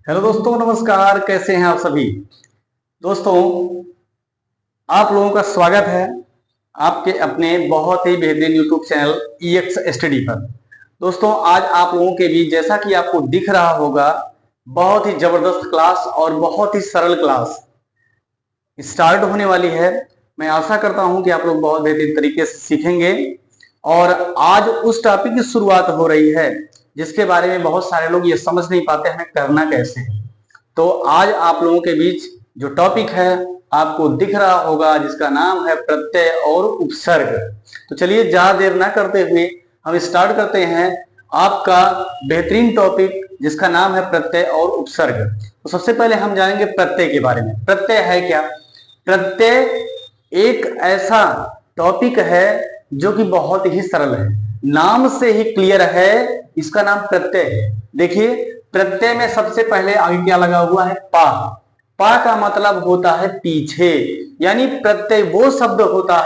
Hello दोस्तों, नमस्कार। कैसे हैं आप सभी दोस्तों? आप लोगों का स्वागत है आपके अपने बहुत ही बेहतरीन यूट्यूब चैनल ईएक्स स्टडी पर। दोस्तों, आज आप लोगों के बीच, जैसा कि आपको दिख रहा होगा, बहुत ही जबरदस्त क्लास और बहुत ही सरल क्लास स्टार्ट होने वाली है। मैं आशा करता हूं कि आप लोग बहुत बेहतरीन तरीके से सीखेंगे। और आज उस टॉपिक की शुरुआत हो रही है जिसके बारे में बहुत सारे लोग ये समझ नहीं पाते हमें करना कैसे है। तो आज आप लोगों के बीच जो टॉपिक है आपको दिख रहा होगा, जिसका नाम है प्रत्यय और उपसर्ग। तो चलिए ज्यादा देर ना करते हुए हम स्टार्ट करते हैं आपका बेहतरीन टॉपिक जिसका नाम है प्रत्यय और उपसर्ग। तो सबसे पहले हम जानेंगे प्रत्यय के बारे में। प्रत्यय है क्या? प्रत्यय एक ऐसा टॉपिक है जो कि बहुत ही सरल है, नाम से ही क्लियर है, इसका नाम प्रत्यय है। देखिए, प्रत्यय में सबसे पहले आगे क्या लगा हुआ है? पा। पा का मतलब होता है पीछे, यानी प्रत्यय वो शब्द होता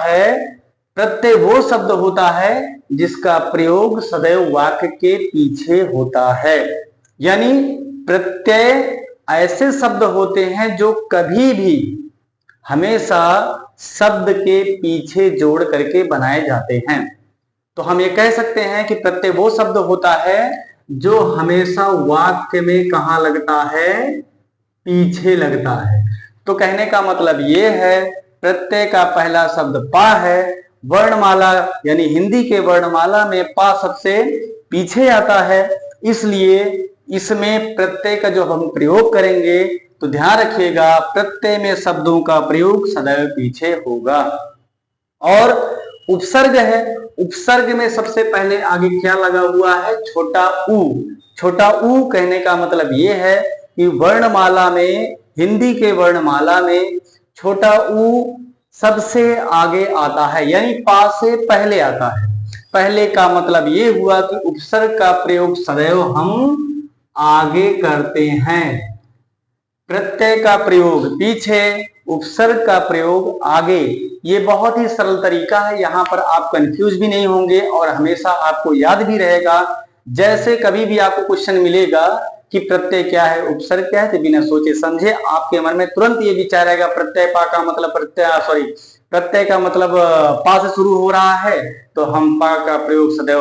है जिसका प्रयोग सदैव वाक्य के पीछे होता है। यानी प्रत्यय ऐसे शब्द होते हैं जो कभी भी हमेशा शब्द के पीछे जोड़ करके बनाए जाते हैं। तो हम ये कह सकते हैं कि प्रत्यय वो शब्द होता है जो हमेशा वाक्य में कहां लगता है? पीछे लगता है। तो कहने का मतलब ये है, प्रत्यय का पहला शब्द पा है। वर्णमाला यानी हिंदी के वर्णमाला में पा सबसे पीछे आता है, इसलिए इसमें प्रत्यय का जो हम प्रयोग करेंगे तो ध्यान रखिएगा, प्रत्यय में शब्दों का प्रयोग सदैव पीछे होगा। और उपसर्ग है, उपसर्ग में सबसे पहले आगे क्या लगा हुआ है? छोटा ऊ। छोटा ऊ कहने का मतलब यह है कि वर्णमाला में, हिंदी के वर्णमाला में छोटा ऊ सबसे आगे आता है, यानी पा से पहले आता है। पहले का मतलब ये हुआ कि उपसर्ग का प्रयोग सदैव हम आगे करते हैं। प्रत्यय का प्रयोग पीछे, उपसर्ग का प्रयोग आगे। ये बहुत ही सरल तरीका है, यहां पर आप कंफ्यूज भी नहीं होंगे और हमेशा आपको याद भी रहेगा। जैसे कभी भी आपको क्वेश्चन मिलेगा कि प्रत्यय क्या है, उपसर्ग क्या है, तो बिना सोचे समझे आपके मन में तुरंत ये विचार आएगा, प्रत्यय पा का मतलब प्रत्यय का मतलब पा से शुरू हो रहा है, तो हम पा का प्रयोग सदैव,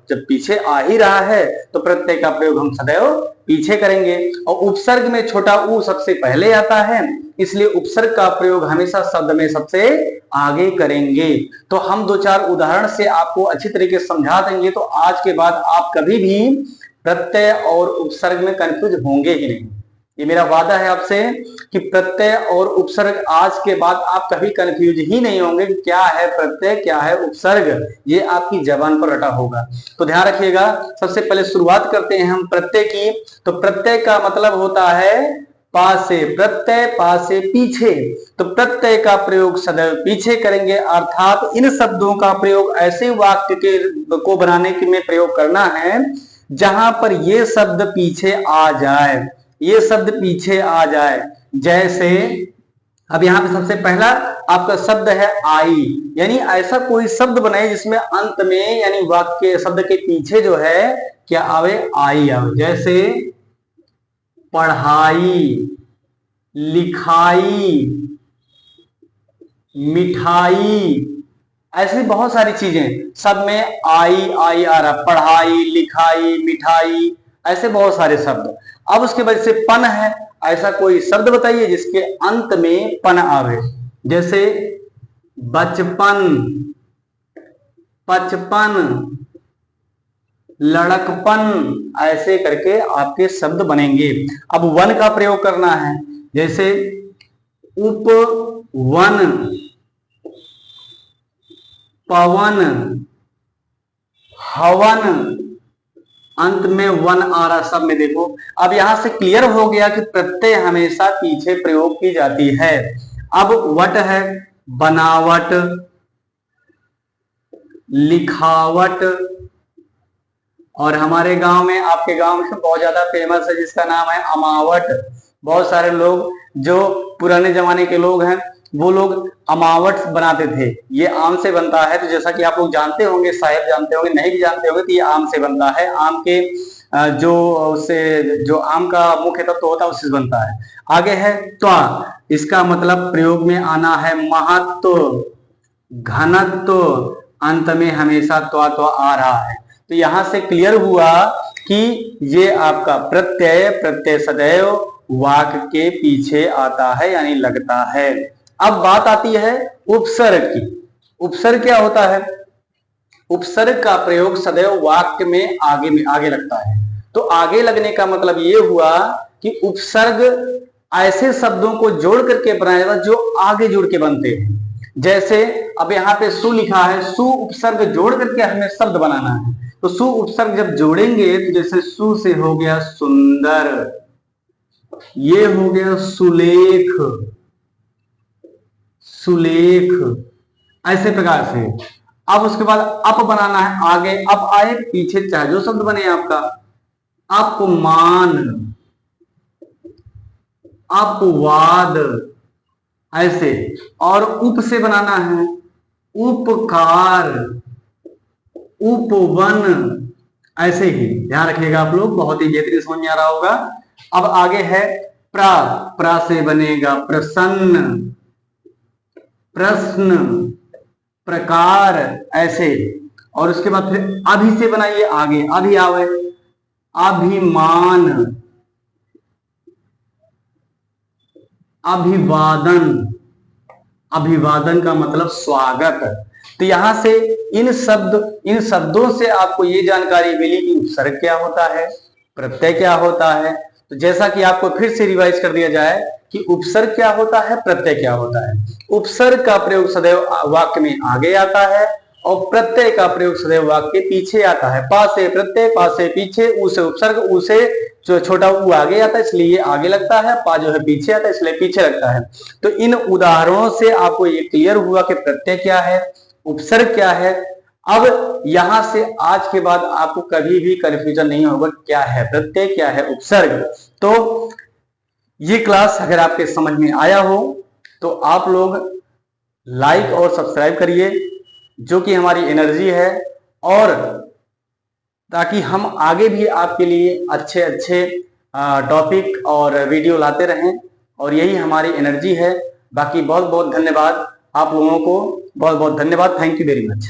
जब पीछे आ ही रहा है तो प्रत्यय का प्रयोग हम सदैव पीछे करेंगे। और उपसर्ग में छोटा ऊ सबसे पहले आता है, इसलिए उपसर्ग का प्रयोग हमेशा शब्द में सबसे आगे करेंगे। तो हम दो चार उदाहरण से आपको अच्छी तरीके से समझा देंगे, तो आज के बाद आप कभी भी प्रत्यय और उपसर्ग में कंफ्यूज होंगे ही नहीं। ये मेरा वादा है आपसे कि प्रत्यय और उपसर्ग आज के बाद आप कभी कंफ्यूज ही नहीं होंगे कि क्या है प्रत्यय, क्या है उपसर्ग, ये आपकी जबान पर रटा होगा। तो ध्यान रखिएगा, सबसे पहले शुरुआत करते हैं हम प्रत्यय की। तो प्रत्यय का मतलब होता है पा से, प्रत्यय पा से पीछे। तो प्रत्यय का प्रयोग सदैव पीछे करेंगे, अर्थात इन शब्दों का प्रयोग ऐसे वाक्य के को बनाने में प्रयोग करना है जहां पर ये शब्द पीछे आ जाए, ये शब्द पीछे आ जाए। जैसे अब यहां पे सबसे पहला आपका शब्द है आई, यानी ऐसा कोई शब्द बनाए जिसमें अंत में यानी वाक्य शब्द के पीछे जो है क्या आवे? आई आवे। जैसे पढ़ाई, लिखाई, मिठाई, ऐसी बहुत सारी चीजें सब में आई आई आ रहा। पढ़ाई, लिखाई, मिठाई, ऐसे बहुत सारे शब्द। अब उसके बाद से पन है, ऐसा कोई शब्द बताइए जिसके अंत में पन आवे। जैसे बचपन, पचपन, लड़कपन, ऐसे करके आपके शब्द बनेंगे। अब वन का प्रयोग करना है, जैसे उपवन, पवन, हवन, अंत में वन आ रहा सब में। देखो अब यहां से क्लियर हो गया कि प्रत्यय हमेशा पीछे प्रयोग की जाती है। अब वट है, बनावट, लिखावट, और हमारे गांव में, आपके गांव में बहुत ज्यादा फेमस है जिसका नाम है अमावट। बहुत सारे लोग जो पुराने जमाने के लोग हैं वो लोग अमावट बनाते थे। ये आम से बनता है, तो जैसा कि आप लोग जानते होंगे, शायद जानते होंगे, नहीं भी जानते होंगे, तो ये आम से बनता है। आम के जो उससे जो आम का मुख्य तत्व होता है उससे बनता है। आगे है त्वा, इसका मतलब प्रयोग में आना है महत्व, घनत्व, अंत में हमेशा त्वा त्वा आ रहा है। तो यहां से क्लियर हुआ कि ये आपका प्रत्यय, प्रत्यय सदैव वाक्य के पीछे आता है यानी लगता है। अब बात आती है उपसर्ग की। उपसर्ग क्या होता है? उपसर्ग का प्रयोग सदैव वाक्य में आगे लगता है। तो आगे लगने का मतलब ये हुआ कि उपसर्ग ऐसे शब्दों को जोड़ करके बनाया जाता जो आगे जुड़ के बनते हैं। जैसे अब यहाँ पे सु लिखा है, सु उपसर्ग जोड़ करके हमें शब्द बनाना है। तो सु उपसर्ग जब जोड़ेंगे तो जैसे सु से हो गया सुंदर, ये हो गया सुलेख, सुलेख, ऐसे प्रकार से। अब उसके बाद अप बनाना है आगे, अप आए पीछे चाहे जो शब्द बने आपका, अपमान, अपवाद, ऐसे। और उप से बनाना है उपकार, उपवन, ऐसे ही ध्यान रखिएगा आप लोग, बहुत ही बेहतरीन समझ में आ रहा होगा। अब आगे है प्रा, प्रा से बनेगा प्रसन्न, प्रश्न, प्रकार, ऐसे। और उसके बाद फिर अभि से बनाइए आगे, अभि आवे अभिमान, अभिवादन, अभिवादन का मतलब स्वागत। तो यहां से इन शब्दों से आपको ये जानकारी मिली कि उपसर्ग क्या होता है, प्रत्यय क्या होता है। तो जैसा कि आपको फिर से रिवाइज कर दिया जाए कि उपसर्ग क्या होता है, प्रत्यय क्या होता है। उपसर्ग का प्रयोग सदैव वाक्य में आगे आता है और प्रत्यय का प्रयोग सदैव वाक्य के पीछे आता है। पा से प्रत्यय, पा से पीछे, उ से उपसर्ग, उ से जो छोटा उ आगे आता है इसलिए ये आगे लगता है, पा जो है पीछे आता है इसलिए पीछे लगता है। तो इन उदाहरणों से आपको ये क्लियर हुआ कि प्रत्यय क्या है, उपसर्ग क्या है। अब यहां से आज के बाद आपको कभी भी कंफ्यूजन नहीं होगा क्या है प्रत्यय, क्या है उपसर्ग। तो ये क्लास अगर आपके समझ में आया हो तो आप लोग लाइक और सब्सक्राइब करिए, जो कि हमारी एनर्जी है, और ताकि हम आगे भी आपके लिए अच्छे अच्छे टॉपिक और वीडियो लाते रहें, और यही हमारी एनर्जी है। बाकी बहुत बहुत धन्यवाद आप लोगों को, बहुत बहुत धन्यवाद। Thank you very much.